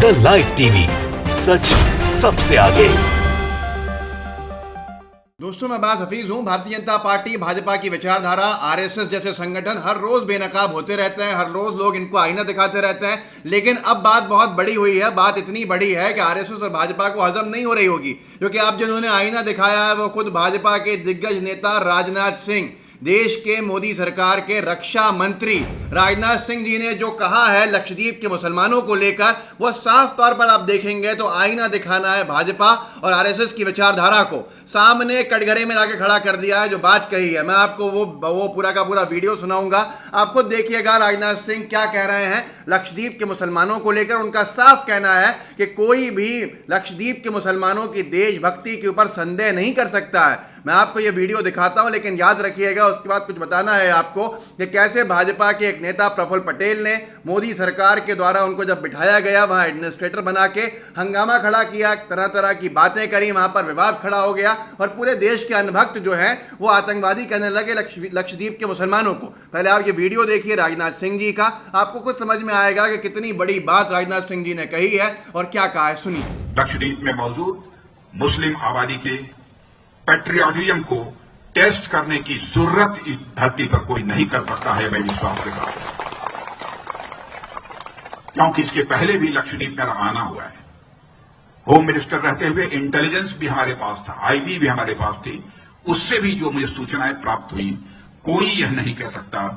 The live TV, सच सबसे आगे। दोस्तों, मैं बात हफीज हूँ। भारतीय जनता पार्टी, भाजपा की विचारधारा, आरएसएस जैसे संगठन हर रोज बेनकाब होते रहते हैं, हर रोज लोग इनको आईना दिखाते रहते हैं। लेकिन अब बात बहुत बड़ी हुई है। बात इतनी बड़ी है कि आरएसएस और भाजपा को हजम नहीं हो रही होगी, क्योंकि अब जिन्होंने आईना दिखाया है वो खुद भाजपा के दिग्गज नेता राजनाथ सिंह, देश के मोदी सरकार के रक्षा मंत्री राजनाथ सिंह जी ने जो कहा है लक्षद्वीप के मुसलमानों को लेकर, वह साफ तौर पर आप देखेंगे तो आईना दिखाना है भाजपा और आरएसएस की विचारधारा को। सामने कटघरे में लाके खड़ा कर दिया है जो बात कही है। मैं आपको वो पूरा का पूरा वीडियो सुनाऊंगा, आप खुद देखिएगा राजनाथ सिंह क्या कह रहे हैं लक्षद्वीप के मुसलमानों को लेकर। उनका साफ कहना है कि कोई भी लक्षद्वीप के मुसलमानों की देशभक्ति के ऊपर संदेह नहीं कर सकता है। मैं आपको ये वीडियो दिखाता हूं, लेकिन याद रखिएगा उसके बाद कुछ बताना है आपको कि कैसे भाजपा के एक नेता प्रफुल्ल पटेल ने मोदी सरकार के द्वारा उनको जब बिठाया गया वहां एडमिनिस्ट्रेटर बना के हंगामा खड़ा किया, तरह तरह की बातें करी, वहां पर विवाद खड़ा हो गया और पूरे देश के अनभक्त जो हैं वो आतंकवादी कहने लगे लक्षद्वीप के मुसलमानों को। पहले आप ये वीडियो देखिए राजनाथ सिंह जी का, आपको कुछ समझ में आएगा कि कितनी बड़ी बात राजनाथ सिंह जी ने कही है और क्या कहा है। सुनिए। लक्षद्वीप में मौजूद मुस्लिम आबादी के पैट्रियटिज्म को टेस्ट करने की जरूरत इस धरती पर कोई नहीं कर सकता है, मैं विश्वास के साथ, क्योंकि इसके पहले भी लक्षद्वीप मेरा आना हुआ है। होम मिनिस्टर रहते हुए इंटेलिजेंस भी हमारे पास था, आईबी भी हमारे पास थी। उससे भी जो मुझे सूचनाएं प्राप्त हुई, कोई यह नहीं कह सकता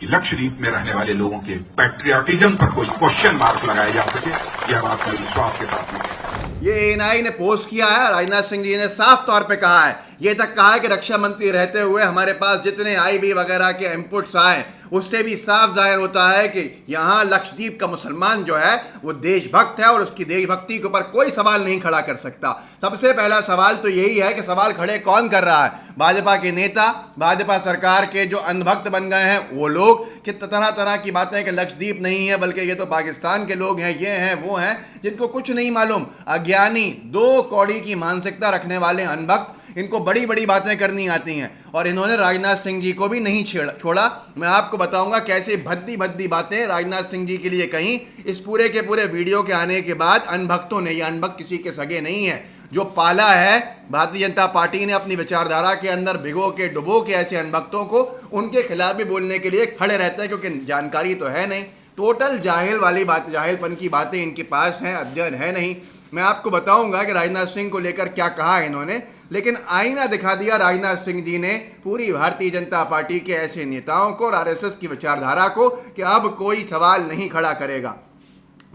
कि लक्षद्वीप में रहने वाले लोगों के पैट्रियटिज्म पर कोई क्वेश्चन मार्क लगाया जा सके। यह बात मैं विश्वास के साथ नहीं कहता। ये एएनआई ने पोस्ट किया है, राजनाथ सिंह जी ने साफ तौर पे कहा है, ये तक कहा है कि रक्षा मंत्री रहते हुए हमारे पास जितने आईबी वगैरह के इनपुट्स आए उससे भी साफ जाहिर होता है कि यहाँ लक्षद्वीप का मुसलमान जो है वो देशभक्त है और उसकी देशभक्ति के ऊपर कोई सवाल नहीं खड़ा कर सकता। सबसे पहला सवाल तो यही है कि सवाल खड़े कौन कर रहा है? भाजपा के नेता, भाजपा सरकार के जो अंधभक्त बन गए हैं वो लोग, कि तरह तरह की बातें कि लक्षद्वीप नहीं है बल्कि ये तो पाकिस्तान के लोग हैं, ये हैं वो हैं, जिनको कुछ नहीं मालूम, अज्ञानी, दो कौड़ी की मानसिकता रखने वाले अनभक्त, इनको बड़ी बड़ी बातें करनी आती हैं और इन्होंने राजनाथ सिंह जी को भी नहीं छोड़ा। मैं आपको बताऊंगा कैसे भद्दी भद्दी बातें राजनाथ सिंह जी के लिए कहीं इस पूरे के पूरे वीडियो के आने के बाद अनभक्तों ने। ये अनभक्त किसी के सगे नहीं है, जो पाला है भारतीय जनता पार्टी ने अपनी विचारधारा के अंदर भिगो के डुबो के ऐसे अनभक्तों को उनके खिलाफ भी बोलने के लिए खड़े रहते हैं, क्योंकि जानकारी तो है नहीं, टोटल जाहिल वाली बात, जाहिलपन की बातें इनके पास हैं, अध्ययन है नहीं। मैं आपको बताऊंगा कि राजनाथ सिंह को लेकर क्या कहा है इन्होंने, लेकिन आईना दिखा दिया राजनाथ सिंह जी ने पूरी भारतीय जनता पार्टी के ऐसे नेताओं को और आरएसएस की विचारधारा को कि अब कोई सवाल नहीं खड़ा करेगा।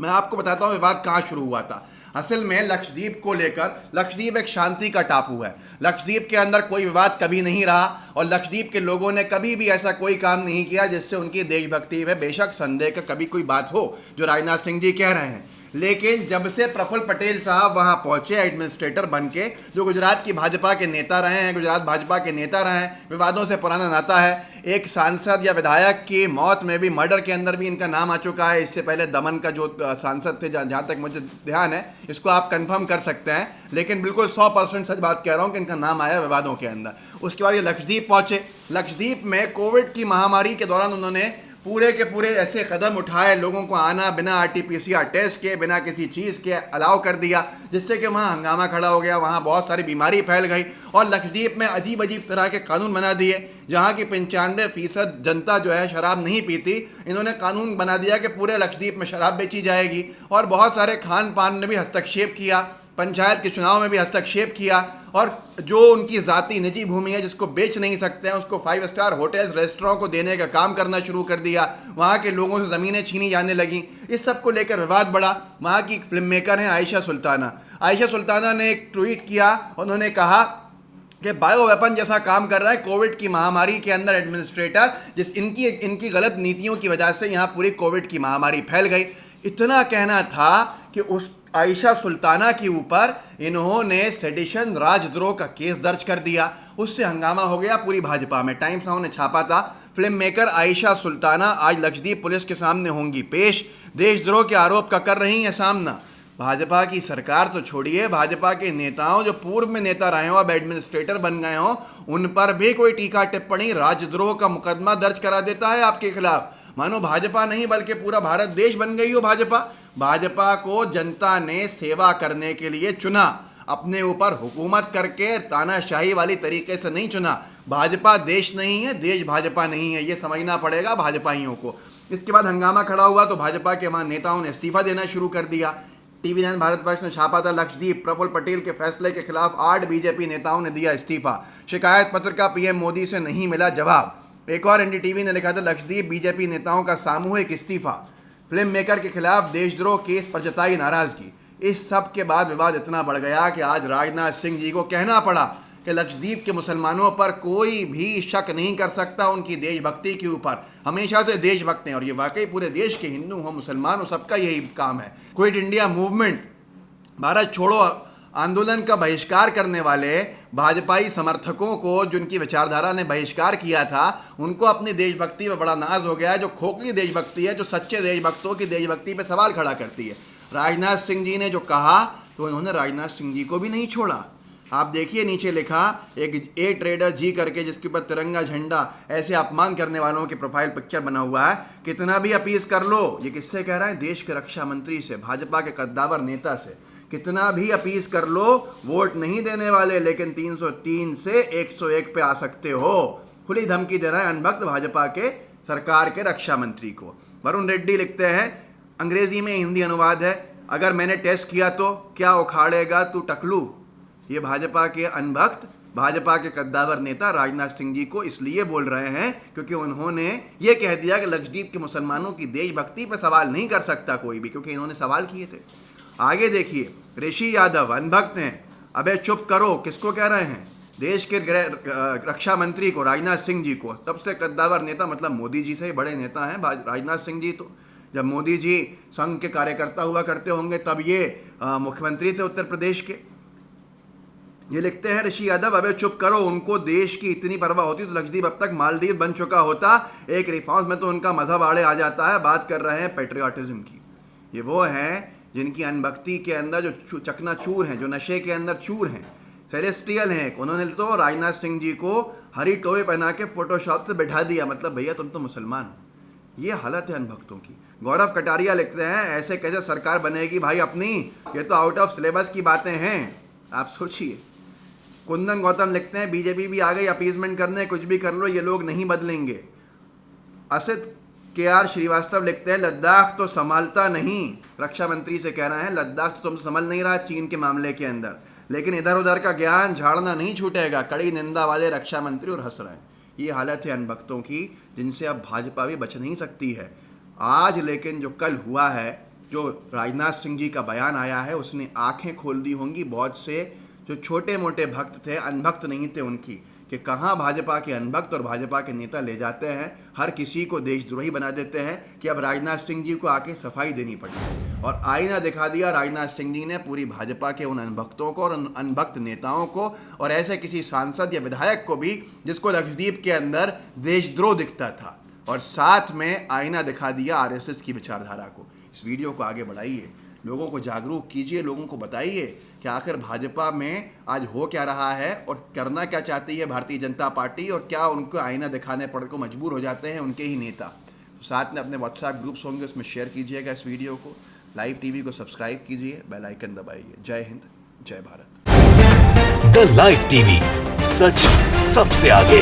मैं आपको बताता हूँ विवाद कहाँ शुरू हुआ था। असल में लक्षद्वीप को लेकर, लक्षद्वीप एक शांति का टापू है, लक्षद्वीप के अंदर कोई विवाद कभी नहीं रहा और लक्षद्वीप के लोगों ने कभी भी ऐसा कोई काम नहीं किया जिससे उनकी देशभक्ति में बेशक संदेह का कभी कोई बात हो, जो राजनाथ सिंह जी कह रहे हैं। लेकिन जब से प्रफुल्ल पटेल साहब वहां पहुंचे एडमिनिस्ट्रेटर बन के, जो गुजरात की भाजपा के नेता रहे हैं, गुजरात भाजपा के नेता रहे हैं, विवादों से पुराना नाता है। एक सांसद या विधायक की मौत में भी, मर्डर के अंदर भी इनका नाम आ चुका है। इससे पहले दमन का जो सांसद थे, जहाँ तक मुझे ध्यान है, इसको आप कंफर्म कर सकते हैं, लेकिन बिल्कुल 100% सच बात कह रहा हूँ कि इनका नाम आया विवादों के अंदर। उसके बाद ये लक्षद्वीप पहुँचे। लक्षद्वीप में कोविड की महामारी के दौरान उन्होंने पूरे के पूरे ऐसे कदम उठाए, लोगों को आना बिना RT-PCR टेस्ट के, बिना किसी चीज़ के अलाउ कर दिया, जिससे कि वहाँ हंगामा खड़ा हो गया, वहाँ बहुत सारी बीमारी फैल गई और लक्षद्वीप में अजीब अजीब तरह के कानून बना दिए। जहाँ की 95% जनता जो है शराब नहीं पीती, इन्होंने कानून बना दिया कि पूरे लक्षद्वीप में शराब बेची जाएगी और बहुत सारे खान पान में भी हस्तक्षेप किया, पंचायत के चुनाव में भी हस्तक्षेप किया और जो उनकी ज़ाती निजी भूमि है जिसको बेच नहीं सकते हैं, उसको 5 स्टार होटल्स, रेस्टोरेंट को देने का काम करना शुरू कर दिया। वहाँ के लोगों से ज़मीनें छीनी जाने लगी। इस सब को लेकर विवाद बढ़ा। वहाँ की फिल्म मेकर हैं आयशा सुल्ताना। आयशा सुल्ताना ने एक ट्वीट किया, उन्होंने कहा कि बायो वेपन जैसा काम कर रहा है कोविड की महामारी के अंदर एडमिनिस्ट्रेटर, इनकी गलत नीतियों की वजह से यहाँ पूरी कोविड की महामारी फैल गई। इतना कहना था कि उस आयशा सुल्ताना के ऊपर इन्होंने सेडिशन, राजद्रोह का केस दर्ज कर दिया। उससे हंगामा हो गया पूरी भाजपा में। टाइम्स नाउ ने छापा था, फिल्म मेकर आयशा सुल्ताना आज लक्षद्वीप पुलिस के सामने होंगी पेश, देशद्रोह के आरोप का कर रही हैं सामना। भाजपा की सरकार तो छोड़िए, भाजपा के नेताओं जो पूर्व में नेता रहे हो, अब एडमिनिस्ट्रेटर बन गए हो, उन पर भी कोई टीका टिप्पणी, राजद्रोह का मुकदमा दर्ज करा देता है आपके खिलाफ। मानो भाजपा नहीं बल्कि पूरा भारत देश बन गई हो भाजपा। भाजपा को जनता ने सेवा करने के लिए चुना, अपने ऊपर हुकूमत करके तानाशाही वाली तरीके से नहीं चुना। भाजपा देश नहीं है, देश भाजपा नहीं है, ये समझना पड़ेगा भाजपाइयों को। इसके बाद हंगामा खड़ा हुआ तो भाजपा के वहाँ नेताओं ने इस्तीफा देना शुरू कर दिया। TV9 भारतवर्ष ने छापा था, लक्षदीप प्रफुल्ल पटेल के फैसले के खिलाफ 8 बीजेपी नेताओं ने दिया इस्तीफा, शिकायत पत्र का पीएम मोदी से नहीं मिला जवाब। एक और NDTV ने लिखा था, लक्षदीप बीजेपी नेताओं का सामूहिक इस्तीफा, फिल्म मेकर के खिलाफ देशद्रोह केस पर जताई नाराजगी। इस सब के बाद विवाद इतना बढ़ गया कि आज राजनाथ सिंह जी को कहना पड़ा कि लक्षद्वीप के मुसलमानों पर कोई भी शक नहीं कर सकता उनकी देशभक्ति के ऊपर, हमेशा से देशभक्त हैं और ये वाकई पूरे देश के हिंदू हो मुसलमान हो सबका यही काम है। क्विट इंडिया मूवमेंट, भारत छोड़ो आंदोलन का बहिष्कार करने वाले भाजपाई समर्थकों को जिनकी विचारधारा ने बहिष्कार किया था, उनको अपनी देशभक्ति पर बड़ा नाज हो गया है। जो खोखली देशभक्ति है, जो सच्चे देशभक्तों की देशभक्ति पर सवाल खड़ा करती है। राजनाथ सिंह जी ने जो कहा तो उन्होंने राजनाथ सिंह जी को भी नहीं छोड़ा। आप देखिए नीचे लिखा, एक ट्रेडर जी करके जिसके ऊपर तिरंगा झंडा ऐसे अपमान करने वालों की प्रोफाइल पिक्चर बना हुआ है। कितना भी अपीस कर लो, ये किससे कह रहा है? देश के रक्षा मंत्री से, भाजपा के कद्दावर नेता से। कितना भी अपीस कर लो, वोट नहीं देने वाले, लेकिन 303 से 101 पे आ सकते हो। खुली धमकी दे रहा है अनभक्त भाजपा के सरकार के रक्षा मंत्री को। वरुण रेड्डी लिखते हैं, अंग्रेजी में हिंदी अनुवाद है, अगर मैंने टेस्ट किया तो क्या उखाड़ेगा तू टकलू। ये भाजपा के अनभक्त, भाजपा के कद्दावर नेता राजनाथ सिंह जी को इसलिए बोल रहे हैं क्योंकि उन्होंने ये कह दिया कि लक्षद्वीप के मुसलमानों की देशभक्ति पर सवाल नहीं कर सकता कोई भी, क्योंकि इन्होंने सवाल किए थे। आगे देखिए, ऋषि यादव अनभक्त हैं, अबे चुप करो, किसको कह रहे हैं? देश के रक्षा मंत्री को, राजनाथ सिंह जी को। सबसे कद्दावर नेता मतलब मोदी जी से ही बड़े नेता हैं राजनाथ सिंह जी। तो जब मोदी जी संघ के कार्यकर्ता हुआ करते होंगे तब ये मुख्यमंत्री थे उत्तर प्रदेश के। ये लिखते हैं ऋषि यादव, अबे चुप करो, उनको देश की इतनी परवाह होती तो लक्षद्वीप अब तक मालदीव बन चुका होता। एक रिफॉर्म्स में तो उनका मजहब आड़े आ जाता है। बात कर रहे हैं पेट्रियाटिज्म की। ये वो हैं जिनकी अनभक्ति के अंदर जो चकनाचूर हैं, जो नशे के अंदर चूर हैं, सेलेस्टियल हैं। उन्होंने तो राजनाथ सिंह जी को हरी टोपी पहना के फोटोशॉप से बैठा दिया, मतलब भैया तुम तो मुसलमान हो। ये हालत है अनभक्तों की। गौरव कटारिया लिख रहे हैं, ऐसे कैसे सरकार बनेगी भाई अपनी, ये तो आउट ऑफ सिलेबस की बातें हैं, आप सोचिए। कुंदन गौतम लिखते हैं, बीजेपी भी आ गई अपीजमेंट करने, कुछ भी कर लो ये लोग नहीं बदलेंगे। असित KR श्रीवास्तव लिखते हैं, लद्दाख तो संभालता नहीं, रक्षा मंत्री से कह रहे हैं लद्दाख तो तुम संभल नहीं रहा चीन के मामले के अंदर, लेकिन इधर उधर का ज्ञान झाड़ना नहीं छूटेगा। कड़ी निंदा वाले रक्षा मंत्री और हंस रहे हैं। ये हालत है अनभक्तों की, जिनसे अब भाजपा भी बच नहीं सकती है। आज लेकिन जो कल हुआ है, जो राजनाथ सिंह जी का बयान आया है, उसने आंखें खोल दी होंगी बहुत से जो छोटे मोटे भक्त थे, अनभक्त नहीं थे उनकी, कि कहाँ भाजपा के अनभक्त और भाजपा के नेता ले जाते हैं, हर किसी को देशद्रोही बना देते हैं कि अब राजनाथ सिंह जी को आके सफाई देनी पड़ी है। और आईना दिखा दिया राजनाथ सिंह जी ने पूरी भाजपा के उन अनभक्तों को और उन अनभक्त नेताओं को, और ऐसे किसी सांसद या विधायक को भी जिसको लक्षद्वीप के अंदर देशद्रोह दिखता था। और साथ में आईना दिखा दिया RSS की विचारधारा को। इस वीडियो को आगे बढ़ाइए, लोगों को जागरूक कीजिए, लोगों को बताइए कि आखिर भाजपा में आज हो क्या रहा है और करना क्या चाहती है भारतीय जनता पार्टी, और क्या उनको आईना दिखाने पड़ को मजबूर हो जाते हैं उनके ही नेता। तो साथ में अपने व्हाट्सएप ग्रुप्स होंगे उसमें शेयर कीजिएगा इस वीडियो को, लाइव TV को सब्सक्राइब कीजिए, बेल आइकन दबाइए। जय हिंद, जय भारत। द लाइव TV, सच सबसे आगे।